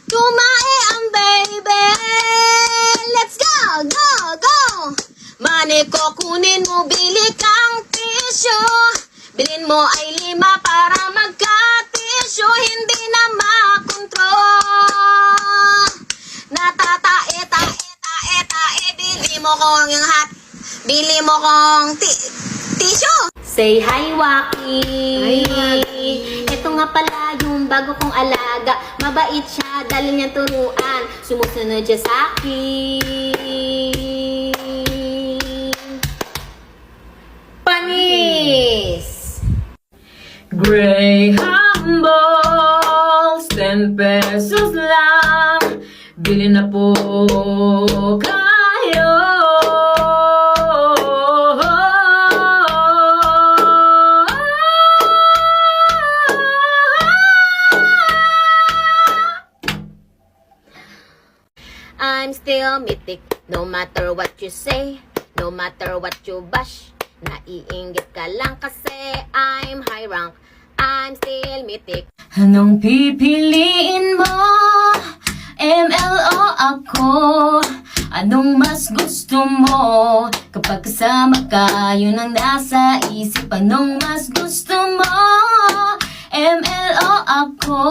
Tumae ang baby. Let's go, go, go. Money ko kunin mo, bili kang tissue. Bilin mo ay 5 para magka-tissue. Hindi na makontrol. Natatae, tae, tae, tae. Bili mo kong yung hat. Bili mo kong tissue. Say hi, Waki. Hi, Waki. Ito nga pala yung bago kong alaga. Mabait siya, dali niyang turuan. Sumusunod siya sa akin. Panis! Greyhound balls, 10 pesos lang. Bili na po kayo. I'm still mythic, no matter what you say, no matter what you bash. Naiinggit ka lang kasi I'm high rank, I'm still mythic. Anong pipiliin mo? ML o ako? Anong mas gusto mo? Kapag kasama ka, yun ang nasa isip. Anong mas gusto mo? ML o ako?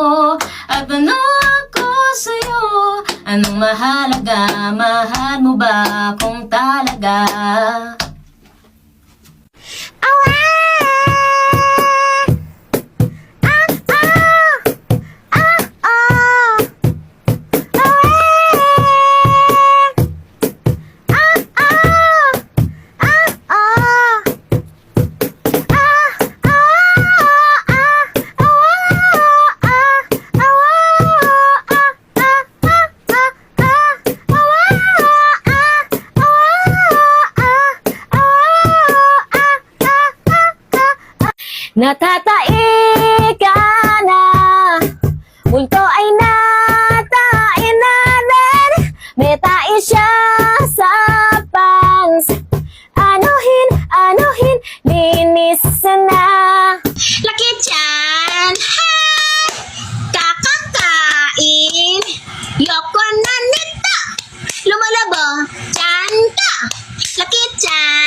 At ano ako sa'yo? Anong mahalaga? Mahal mo ba kung talaga? Natatae ka na, multo ay natain namin. May tae siya sa pants. Anuhin, anuhin, linis na. Laki tiyan, hey! Kakakain, yoko na nito. Lumalabo, tiyan ka. Laki tiyan.